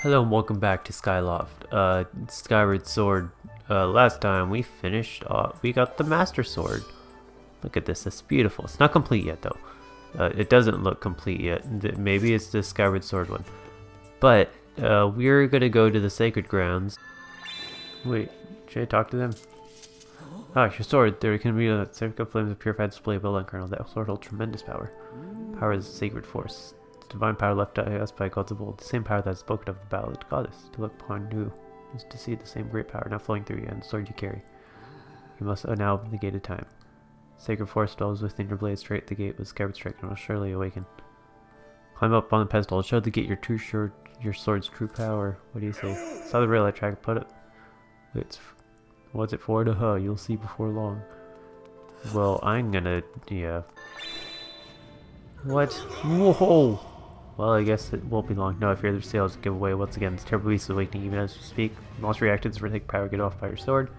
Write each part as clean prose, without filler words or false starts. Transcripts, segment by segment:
Hello and welcome back to Skyloft. Skyward Sword. Last time we finished off, we got the Master Sword. Look at this, it's beautiful. It's not complete yet though. It doesn't look complete yet. Maybe it's the Skyward Sword one. But we're gonna go to the Sacred Grounds. Wait, should I talk to them? Ah, your sword. There can be a circle of flames of purified display of Elan kernel. That sword holds tremendous power. Power is a sacred force. Divine power left to us by gods of old. The same power that is spoken of the ballad goddess. To look upon you is to see the same great power now flowing through you and the sword you carry. You must now open the gate of time. Sacred force dwells within your blade. Straight the gate with Skyward Strike and will surely awaken. Climb up on the pedestal. Show the gate your sword's true power. What do you say? Saw the rail I tried to put it. What's it for? You'll see before long. Well, I'm gonna, yeah. What? Whoa! Well, I guess it won't be long. No, I fear the sails give away once again. This terrible beast is awakening even as we speak. Monster reacted to take power, get off by your sword.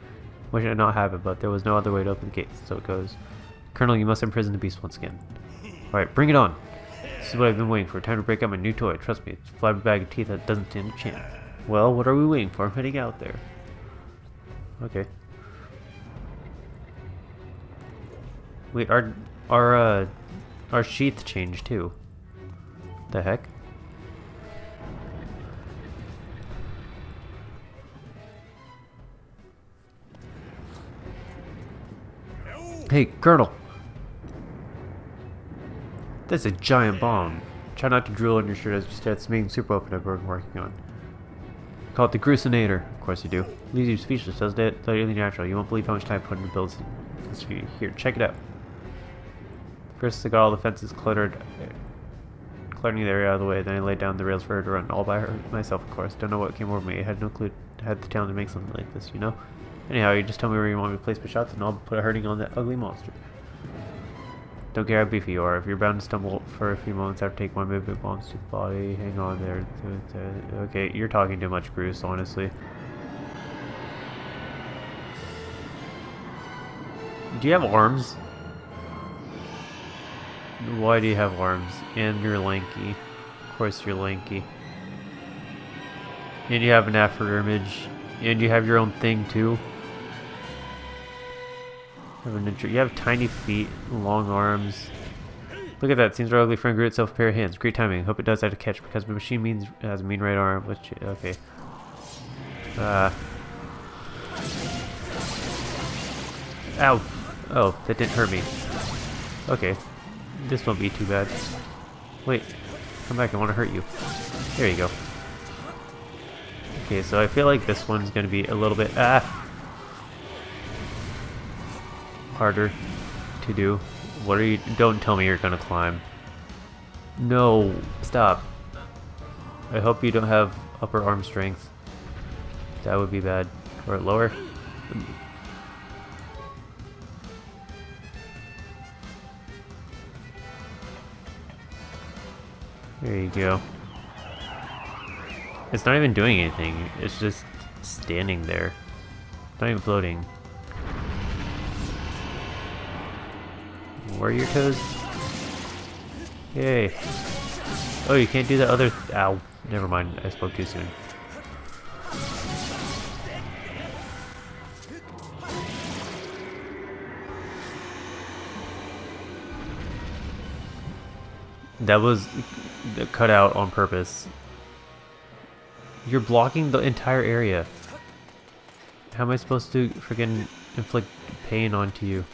Wish I did not have it, but there was no other way to open the gate, so it goes. Colonel, you must imprison the beast once again. Alright, bring it on! This is what I've been waiting for. Time to break out my new toy. Trust me, it's a flabby bag of teeth that doesn't stand a chance. Well, what are we waiting for? I'm heading out there. Okay. Wait, our sheath changed too. The heck? Hey, Colonel! That's a giant bomb. Try not to drool on your shirt as you stare at this amazing super weapon I've been working on. Call it the Gruesinator. Of course you do. Leaves you speechless, doesn't it? Totally natural. You won't believe how much time I put into builds. Here, check it out. First, I got all the fences clearing the area out of the way. Then I laid down the rails for her to run, all by myself, of course. Don't know what came over me. I had no clue. I had the talent to make something like this, you know. Anyhow, you just tell me where you want me to place my shots, and I'll put a hurting on that ugly monster. Don't care how beefy you are. If you're bound to stumble for a few moments after taking one movement bombs to the body, hang on there. Okay, you're talking too much, Bruce, honestly. Do you have arms? Why do you have arms? And you're lanky. Of course you're lanky. And you have an Afro image. And you have your own thing too. You have tiny feet, long arms. Look at that. Seems our ugly friend grew itself a pair of hands. Great timing. Hope it does have to catch because my machine has a mean right arm. Which, okay. Ow. Oh, that didn't hurt me. Okay. This won't be too bad. Wait. Come back. I want to hurt you. There you go. Okay, so I feel like this one's going to be a little bit harder to do. What are you? Don't tell me you're going to climb. No. Stop. I hope you don't have upper arm strength. That would be bad. Or lower. There you go. It's not even doing anything. It's just standing there. It's not even floating. Where are your toes? Yay. Oh, you can't do the other... Ow. Never mind. I spoke too soon. That was cut out on purpose. You're blocking the entire area. How am I supposed to freaking inflict pain onto you?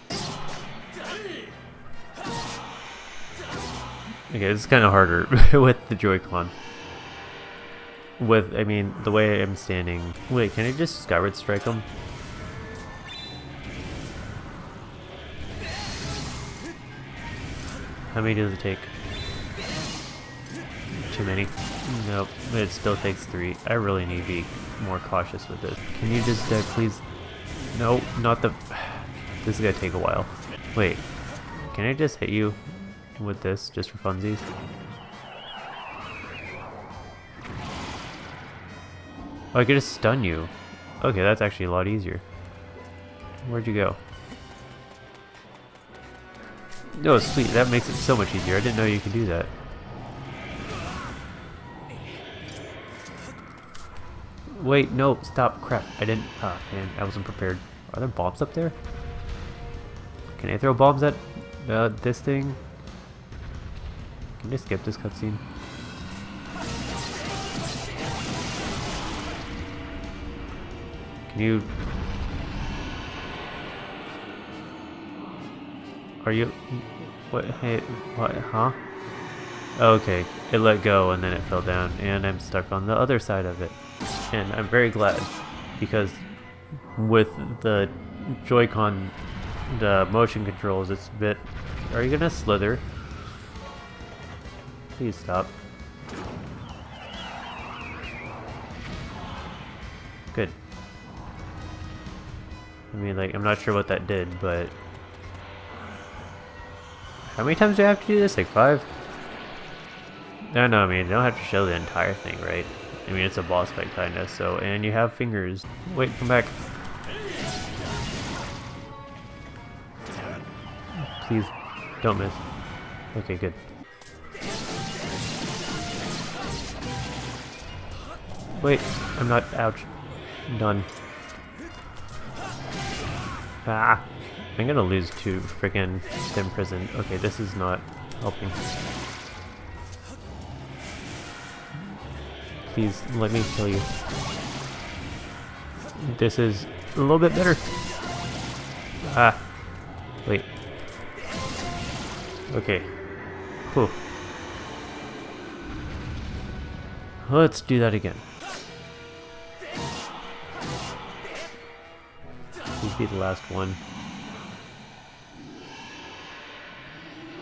Okay, this is kind of harder with the Joy-Con. I mean, the way I'm standing. Wait, can I just Skyward Strike him? How many does it take? Too many. Nope, it still takes 3. I really need to be more cautious with this. Can you just please... No, not the... This is gonna take a while. Wait, can I just hit you with this just for funsies? Oh, I could just stun you. Okay, that's actually a lot easier. Where'd you go? No, sweet, that makes it so much easier. I didn't know you could do that. Wait, no, stop. Crap, I didn't. Ah, man, I wasn't prepared. Are there bombs up there? Can I throw bombs at this thing? Can you skip this cutscene? Can you... Are you... What? Hey, what? Huh? Okay, it let go and then it fell down, and I'm stuck on the other side of it. And I'm very glad, because with the Joy-Con, the motion controls, it's a bit... Are you gonna slither? Please stop. Good. I mean, like, I'm not sure what that did, but... How many times do I have to do this? Like 5? No, I mean, you don't have to show the entire thing, right? I mean, it's a boss fight, kinda, so... And you have fingers. Wait, come back. Please, don't miss. Okay, good. Wait, I'm not... Ouch. I'm done. Ah! I'm gonna lose to freaking Imprisioned. Okay, this is not helping. Please, let me kill you. This is a little bit better. Ah. Wait. Okay. Whew. Let's do that again. Please be the last one.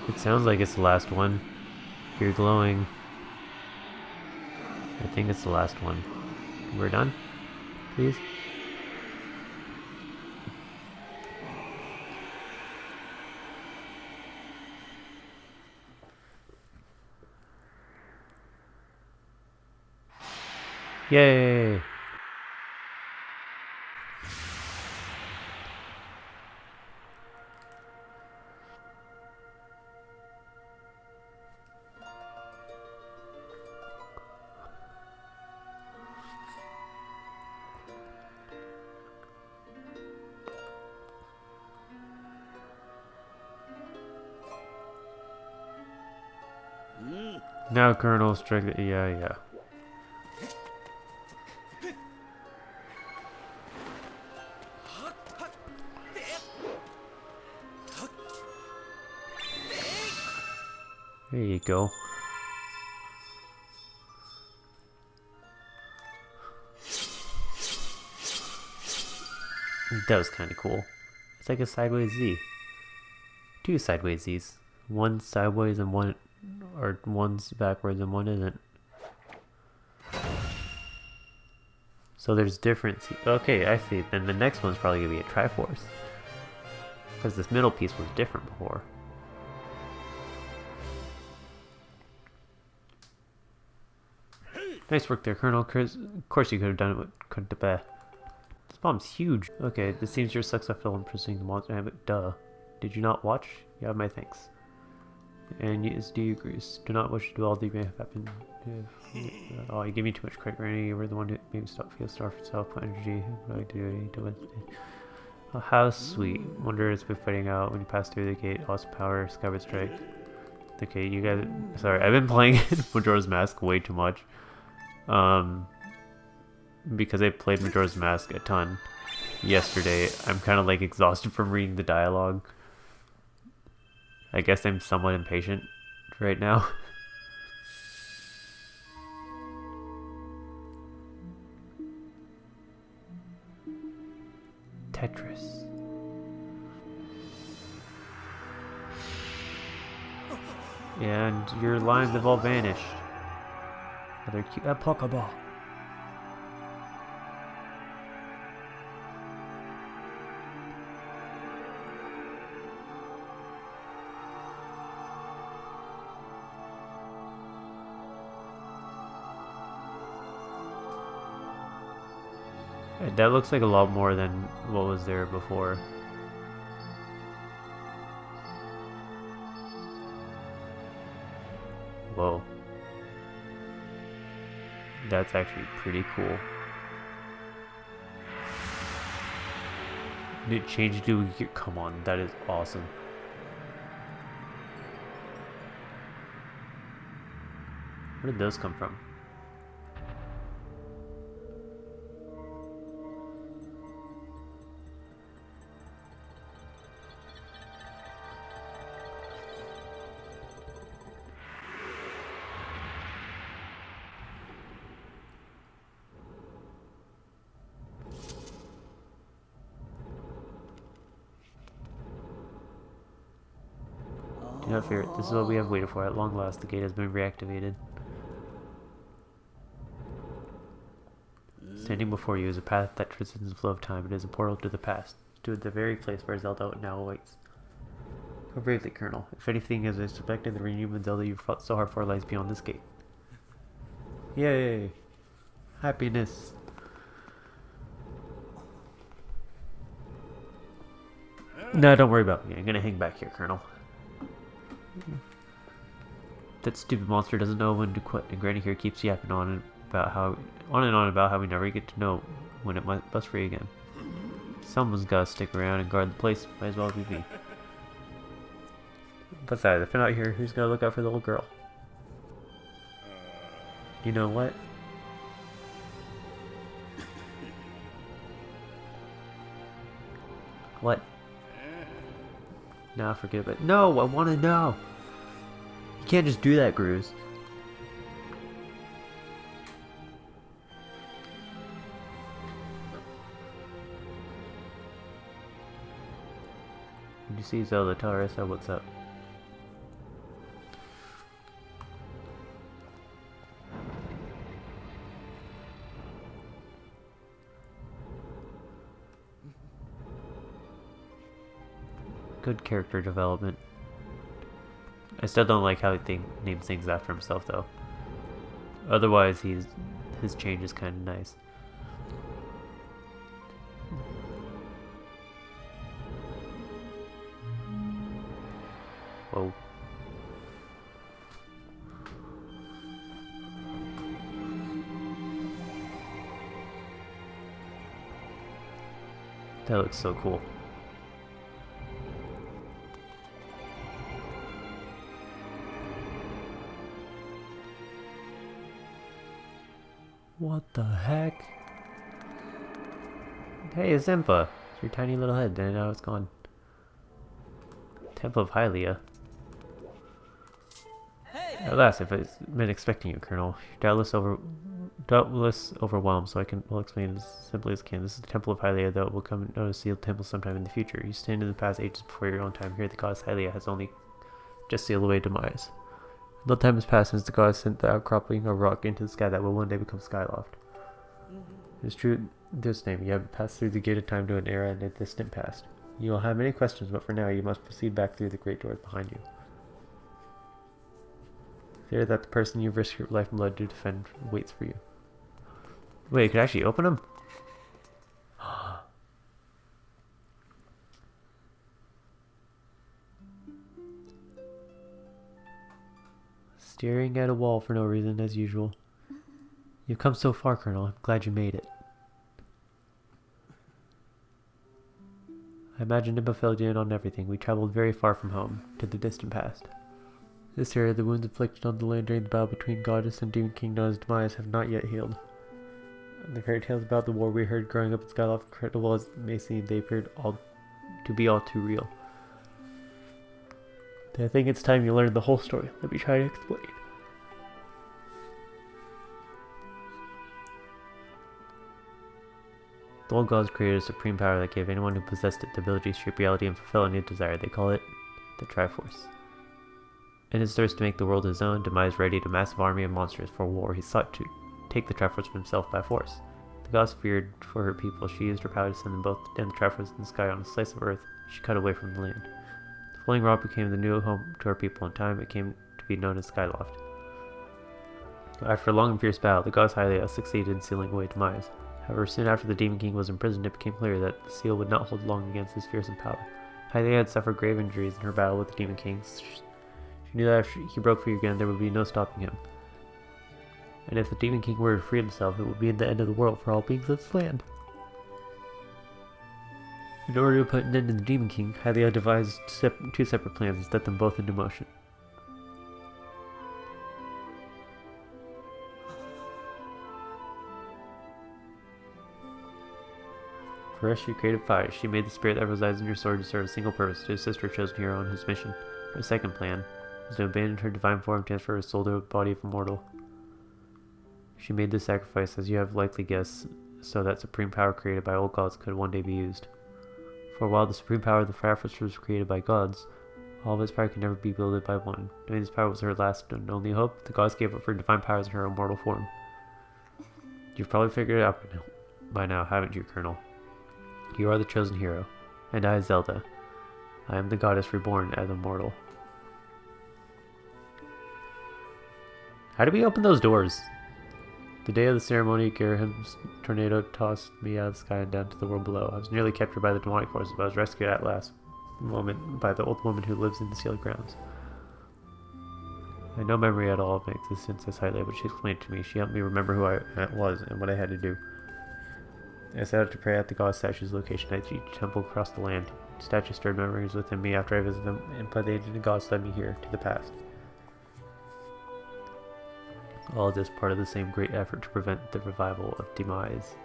It sounds like it's the last one. You're glowing. I think it's the last one. We're done? Please? Yay! Now Colonel strike the... Yeah. There you go. That was kind of cool. It's like a sideways Z. 2 sideways Zs. One sideways and one... Or one's backwards and one isn't. So there's different... Okay, I see. Then the next one's probably going to be a Triforce. Because this middle piece was different before. Nice work there, Colonel. Of course you could have done it with... This bomb's huge. Okay, this seems you're successful in pursuing the monster. Duh. Did you not watch? You have my thanks. And yes, do you agree? Do not wish to do all the may have happened. Oh, you gave me too much credit, Granny. You were the one who made me feel sorry for self, put energy. What do I do? Oh, how sweet. Wonder it's been fighting out when you pass through the gate. Lost power, Skyward Strike. Okay, you guys... Sorry, I've been playing Majora's Mask way too much. Because I played Majora's Mask a ton yesterday. I'm kind of like exhausted from reading the dialogue. I guess I'm somewhat impatient right now. Tetris. And your lines have all vanished. Another cute Pokeball. That looks like a lot more than what was there before. Whoa. That's actually pretty cool. It changed to a gear. Come on, that is awesome. Where did those come from? Do not fear it. This is what we have waited for. At long last, the gate has been reactivated. Standing before you is a path that transcends the flow of time. It is a portal to the past, to the very place where Zelda now awaits. Go bravely, Colonel. If anything is expected, the renewed Zelda you fought so hard for lies beyond this gate. Yay! Happiness! No, don't worry about me. I'm gonna hang back here, Colonel. That stupid monster doesn't know when to quit, and Granny here keeps yapping on and on about how we never get to know when it might bust free again. Someone's gotta stick around and guard the place. Might as well be me. Besides, if I'm out here, who's gonna look out for the little girl? You know what? What? Nah, forget it. No, I want to know. You can't just do that, Gruz. When you see Zelda, tell her I said what's up. Good character development. I still don't like how he names things after himself, though. Otherwise, his change is kind of nice. Whoa. That looks so cool. What the heck? Hey, Zimpa! It's your tiny little head, and now it's gone. Temple of Hylia. At last, I've been expecting you, Colonel. You're doubtless overwhelmed, so I'll explain as simply as I can. This is the Temple of Hylia, though it will come known as sealed temple sometime in the future. You stand in the past ages before your own time. Here, the goddess Hylia has only just sealed away demise. No time has passed since the goddess sent the outcropping of rock into the sky that will one day become Skyloft. It is true this name. You have passed through the gate of time to an era in a distant past. You will have many questions, but for now you must proceed back through the great doors behind you. Fear that the person you've risked your life and blood to defend waits for you. Wait, you could actually open them? Staring at a wall for no reason, as usual. You've come so far, Colonel. I'm glad you made it. I imagined Impa filled you in on everything. We traveled very far from home, to the distant past. This area, the wounds inflicted on the land during the battle between Goddess and Demon King known as Demise have not yet healed. And the fairy tales about the war we heard growing up in Skyloft, incredible as it may seem, they appeared to be all too real. I think it's time you learned the whole story. Let me try to explain. The old gods created a supreme power that gave anyone who possessed it the ability to shape reality and fulfill any desire. They call it the Triforce. In his thirst to make the world his own, Demise readied a massive army of monsters for war. He sought to take the Triforce from himself by force. The gods feared for her people. She used her power to send them both and the Triforce in the sky on a slice of earth she cut away from the land. The floating rock became the new home to her people. In time, it came to be known as Skyloft. After a long and fierce battle, the goddess Hylia succeeded in sealing away Demise. However, soon after the Demon King was imprisoned, it became clear that the seal would not hold long against his fearsome power. Hylia had suffered grave injuries in her battle with the Demon King. She knew that if he broke free again, there would be no stopping him. And if the Demon King were to free himself, it would be the end of the world for all beings of this land. In order to put an end to the Demon King, Hylia devised two separate plans and set them both into motion. First, she created fire. She made the spirit that resides in your sword to serve a single purpose, to assist her chosen hero on his mission. Her second plan was to abandon her divine form and transfer her soul to a body of a mortal. She made this sacrifice, as you have likely guessed, so that supreme power created by old gods could one day be used. For while the supreme power of the Fire Force was created by gods, all of its power could never be wielded by one. Knowing this power was her last and only hope, the gods gave up her divine powers in her immortal form. You've probably figured it out by now, haven't you, Colonel? You are the chosen hero, and I, Zelda. I am the goddess reborn as a mortal. How do we open those doors? The day of the ceremony, Gerham's tornado tossed me out of the sky and down to the world below. I was nearly captured by the demonic forces, but I was rescued at last moment by the old woman who lives in the sealed grounds. I had no memory at all of my existence as Hylia, but she explained it to me. She helped me remember who I was and what I had to do. I set out to pray at the god statue's location at each temple across the land. The statue stirred memories within me after I visited them, and by the aid of the gods led me here, to the past. All of this part of the same great effort to prevent the revival of demise.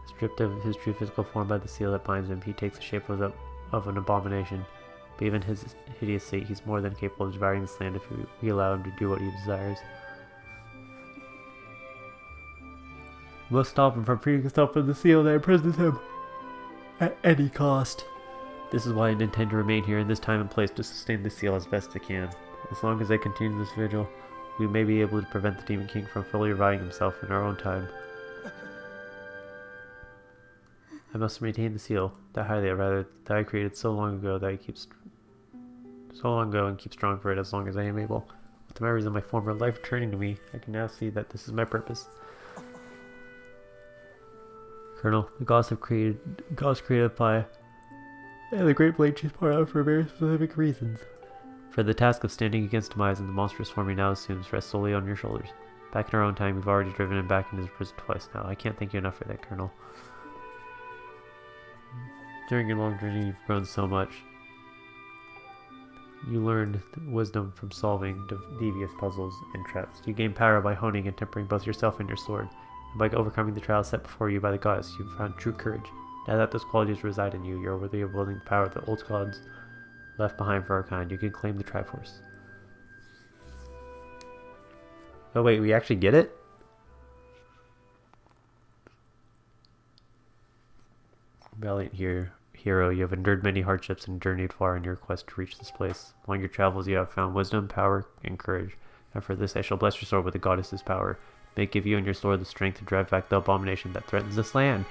Stripped of his true physical form by the seal that binds him, he takes the shape of an abomination. But even his hideous state, he's more than capable of devouring this land if we allow him to do what he desires. We must stop him from freeing himself from the seal that imprisons him, at any cost. This is why I intend to remain here in this time and place to sustain the seal as best I can. As long as I continue this vigil, we may be able to prevent the Demon King from fully reviving himself in our own time. I must maintain the seal, that I created so long ago and keep strong for it as long as I am able. With the memories of my former life returning to me, I can now see that this is my purpose. Colonel, the gods created fire, and the Great Blade she's poured out for very specific reasons. For the task of standing against demise and the monstrous form he now assumes rests solely on your shoulders. Back in our own time, you've already driven him back into his prison twice now. I can't thank you enough for that, Colonel. During your long journey, you've grown so much. You learned wisdom from solving devious puzzles and traps. You gained power by honing and tempering both yourself and your sword. And by overcoming the trials set before you by the gods, you've found true courage. Now that those qualities reside in you, you're worthy of wielding the power the old gods left behind for our kind. You can claim the Triforce. Oh wait, we actually get it? Valiant hero, you have endured many hardships and journeyed far in your quest to reach this place. Along your travels you have found wisdom, power, and courage. And for this I shall bless your sword with the goddess's power. May it give you and your sword the strength to drive back the abomination that threatens this land.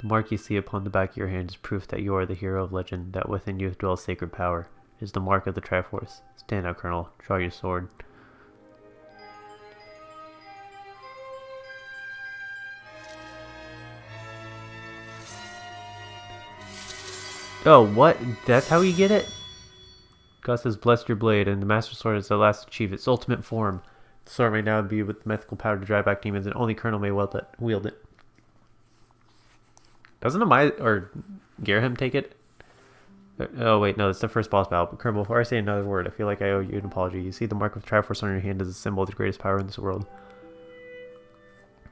The mark you see upon the back of your hand is proof that you are the hero of legend, that within you dwells sacred power. It is the mark of the Triforce. Stand out, Colonel. Draw your sword. Oh, what? That's how you get it? God says, bless your blade, and the Master Sword has at last achieved its ultimate form. The sword may now be with the mythical power to drive back demons, and only Colonel may wield it. Doesn't Gerham take it? Oh wait, no, that's the first boss battle. But Colonel, before I say another word, I feel like I owe you an apology. You see the mark of Triforce on your hand as a symbol of the greatest power in this world.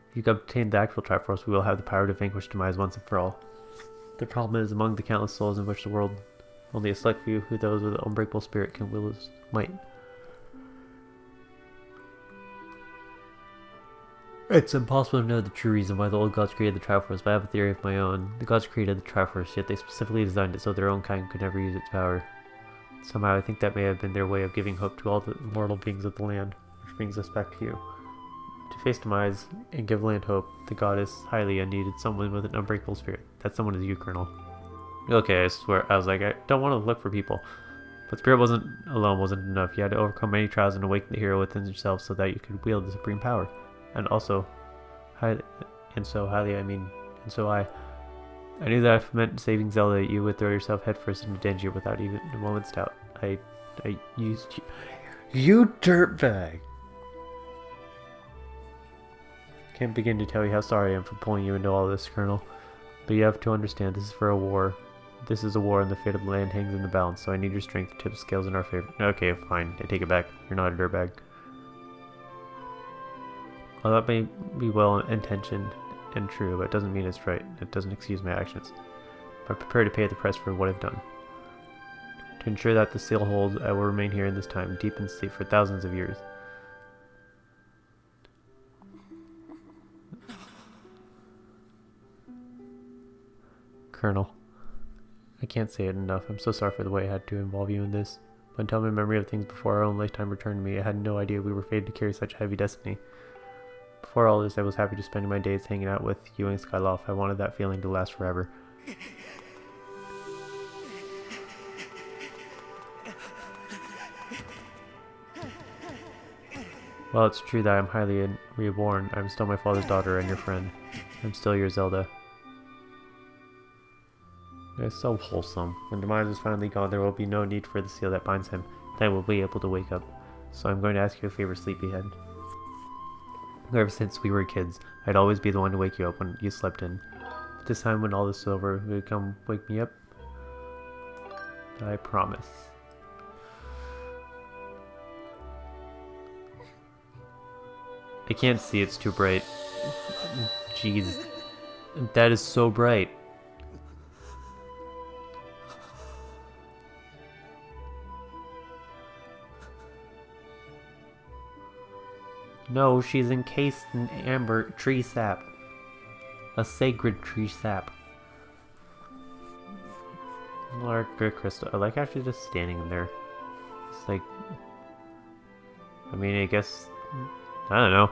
If you can obtain the actual Triforce, we will have the power to vanquish demise once and for all. The problem is, among the countless souls in which the world, only a select few who those with an unbreakable spirit can wield his might. It's impossible to know the true reason why the old gods created the Triforce, but I have a theory of my own. The gods created the Triforce, yet they specifically designed it so their own kind could never use its power. Somehow I think that may have been their way of giving hope to all the mortal beings of the land, which brings us back to you. To face demise and give land hope, the goddess Hylia needed someone with an unbreakable spirit. That someone is you, Colonel. Okay, I swear, I was like, I don't want to look for people. But spirit alone wasn't enough. You had to overcome many trials and awaken the hero within yourself so that you could wield the supreme power. And also, I knew that if it meant saving Zelda, you would throw yourself headfirst into danger without even a moment's doubt. I used you. You dirtbag! Can't begin to tell you how sorry I am for pulling you into all this, Colonel. But you have to understand, this is for a war. This is a war and the fate of the land hangs in the balance, so I need your strength to tip the scales in our favor. Okay, fine. I take it back. You're not a dirtbag. Well, that may be well-intentioned and true, but it doesn't mean it's right. It doesn't excuse my actions. I'm prepared to pay the price for what I've done. To ensure that the seal holds, I will remain here in this time, deep in sleep for thousands of years. Colonel, I can't say it enough. I'm so sorry for the way I had to involve you in this. But until my memory of things before our own lifetime returned to me, I had no idea we were fated to carry such a heavy destiny. Before all this, I was happy to spend my days hanging out with you and Skyloft. I wanted that feeling to last forever. Well, it's true that I'm highly reborn. I'm still my father's daughter and your friend. I'm still your Zelda. It's so wholesome. When Demise is finally gone, there will be no need for the seal that binds him. Then I will be able to wake up. So I'm going to ask you a favor, sleepyhead. Ever since we were kids, I'd always be the one to wake you up when you slept in. But this time when all this is over, will you come wake me up? I promise. I can't see, it's too bright. Jeez. That is so bright. No, she's encased in amber tree sap. A sacred tree sap. Lark crystal. I like how she's just standing there. It's like... I mean, I guess... I don't know.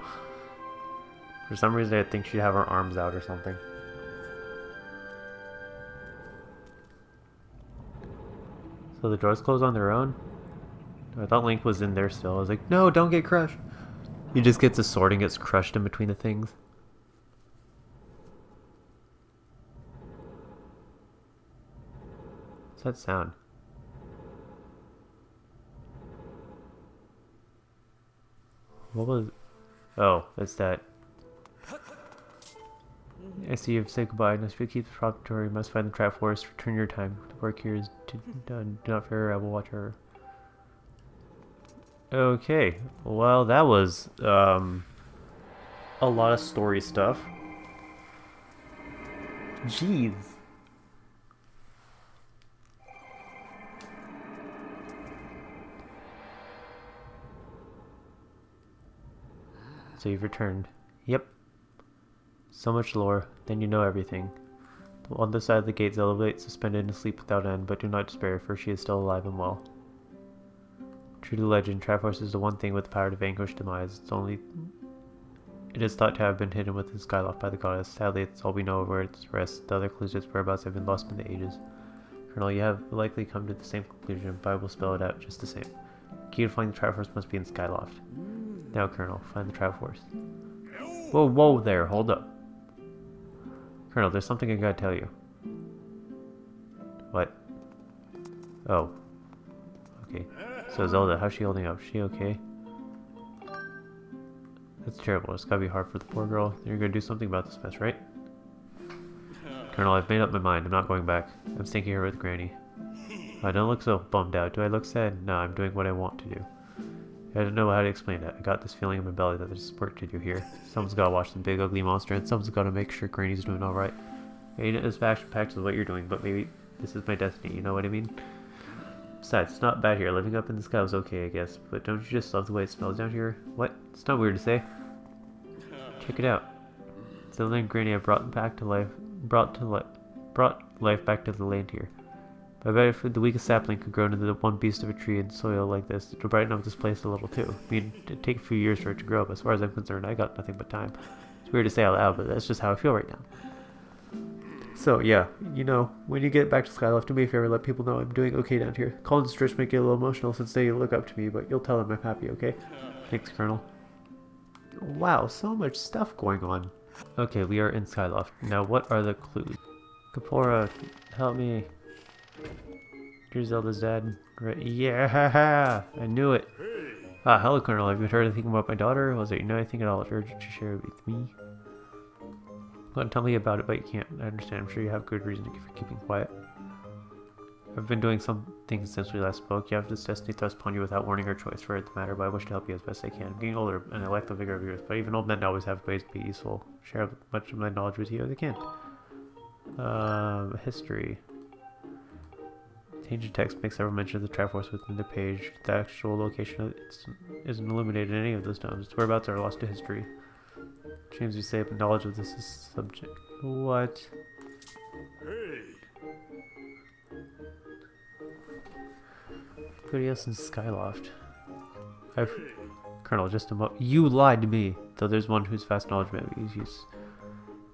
For some reason I think she'd have her arms out or something. So the doors close on their own? I thought Link was in there still. I was like, no, don't get crushed. He just gets a sword and gets crushed in between the things. What's that sound? What was... Oh, it's that. I see you've said goodbye. Must you keep the proprietary. Must find the trap forest. Return your time. The work here is done. Do not fear. I will watch her. Okay. Well, that was a lot of story stuff. Jeez. So you've returned. Yep. So much lore. Then you know everything. On the side of the gate, Zelda suspended in sleep without end, but do not despair, for she is still alive and well. True to legend, Triforce is the one thing with the power to vanquish Demise. It is thought to have been hidden within Skyloft by the goddess. Sadly, it's all we know of where its rests. The other clues to its whereabouts have been lost in the ages. Colonel, you have likely come to the same conclusion, but I will spell it out just the same. The key to finding the Triforce must be in Skyloft. Now, Colonel, find the Triforce. Whoa, whoa there, hold up. Colonel, there's something I gotta tell you. What? Oh. Okay. So Zelda, how's she holding up? Is she okay? That's terrible. It's gotta be hard for the poor girl. You're gonna do something about this mess, right? Colonel, I've made up my mind. I'm not going back. I'm staying here with Granny. I don't look so bummed out. Do I look sad? No, I'm doing what I want to do. I don't know how to explain it. I got this feeling in my belly that there's work to do here. Someone's gotta watch the big ugly monster, and someone's gotta make sure Granny's doing alright. Ain't it as action-packed as what you're doing, but maybe this is my destiny, you know what I mean? Besides, it's not bad here. Living up in the sky was okay, I guess. But don't you just love the way it smells down here? What? It's not weird to say. Check it out. Zelda and Granny have brought life back to the land here. I bet if the weakest sapling could grow into the one beast of a tree in soil like this, it would brighten up this place a little too. I mean, it'd take a few years for it to grow, but as far as I'm concerned, I got nothing but time. It's weird to say out loud, but that's just how I feel right now. So, yeah, you know, when you get back to Skyloft, do me a favor, let people know I'm doing okay down here. Colin and Stritch might get a little emotional since they look up to me, but you'll tell them I'm happy, okay? Thanks, Colonel. Wow, so much stuff going on. Okay, we are in Skyloft. Now, what are the clues? Kapora, help me. You're Zelda's dad. Right? Yeah, I knew it. Ah, hello, Colonel. Have you heard anything about my daughter? Was there anything at all urgent to share with me? Go on, tell me about it, but you can't. I understand. I'm sure you have good reason for keeping quiet. I've been doing some things since we last spoke. You have this destiny thrust upon you without warning or choice for it to matter, but I wish to help you as best I can. I'm getting older, and I lack the vigor of youth, but even old men always have ways to be useful. Share as much of my knowledge with you as I can. History. Ancient text makes several mention of the Triforce within the page. The actual location of it isn't illuminated in any of those tomes. Its whereabouts are lost to history. James, you say, but knowledge of this is subject. What? Hey. Everybody else in Skyloft. Colonel, just a moment. You lied to me. Though there's one whose vast knowledge may be used.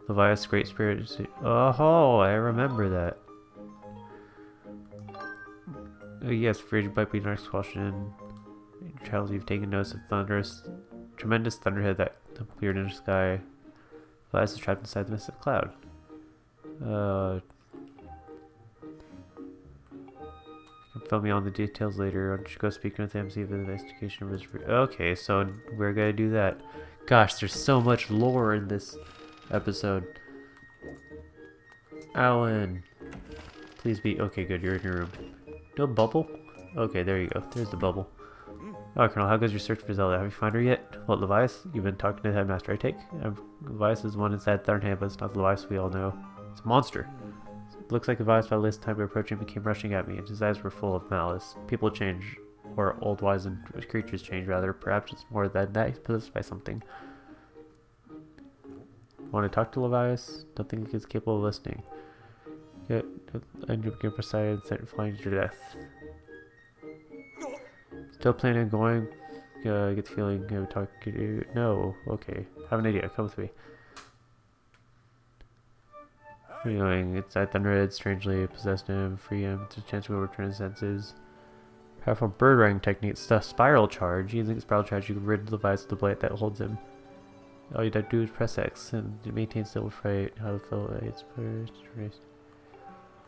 Levias, Great Spirit. Oh, I remember that. Yes, afraid might be next question. Charles, you've taken notice of tremendous thunderhead that appeared in the sky. Levias is trapped inside the mist of cloud. You can fill me on the details later. Why don't you go speak with him, see if the investigation was okay, so we're gonna do that. Gosh, there's so much lore in this episode. Alan, please be okay. Good, you're in your room. No bubble? Okay, there you go. There's the bubble. Oh, Colonel, how goes your search for Zelda? Have you found her yet? What, Levias? You've been talking to the headmaster, I take? Levias is the one inside Thornham, but it's not the Levias we all know. It's a monster. It looks like Levias, by the last time we approached him, he came rushing at me, and his eyes were full of malice. People change, or old wizened creatures change, rather. Perhaps it's more than that. He's possessed by something. Want to talk to Levias? Don't think he's capable of listening. Yeah, and you're getting precise and set flying to your death. Still planning on going? Get the feeling I would talk to you. No, okay. Have an idea. Come with me. What are you doing? Inside Thunderhead strangely possessed him, free him. There's a chance we will return his senses. Powerful bird riding technique. Stuff spiral charge. Using the spiral charge, you can rid Levias of the blade that holds him. All you have to do is press X and maintain stable fright. How to fill its first race.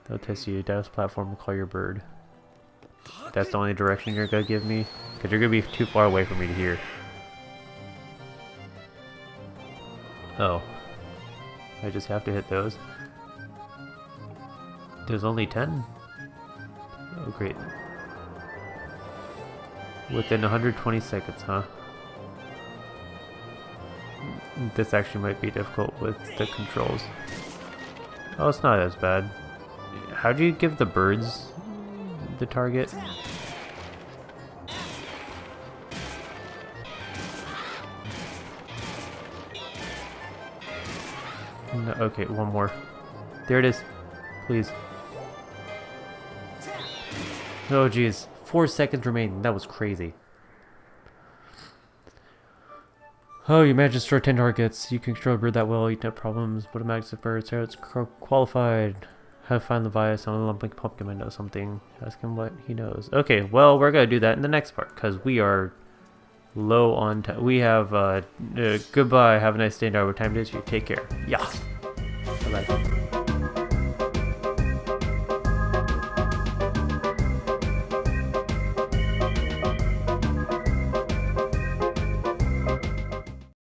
They'll test you. Douse platform and call your bird. That's the only direction you're gonna give me? Because you're gonna be too far away for me to hear. Oh. I just have to hit those. There's only 10? Oh, great. Within 120 seconds, huh? This actually might be difficult with the controls. Oh, it's not as bad. How do you give the birds the target? No, okay, one more. There it is. Please. Oh jeez. 4 seconds remaining. That was crazy. Oh, you managed to destroy 10 targets. You can control a bird that well. You don't have problems. But a max of birds. So it's qualified. How to find Levias on a lumping pumpkin might know something. Ask him what he knows. Okay, well, we're going to do that in the next part. Because we are low on time. We have, goodbye. Have a nice day. Now what time it is. You take care. Yeah. Bye-bye.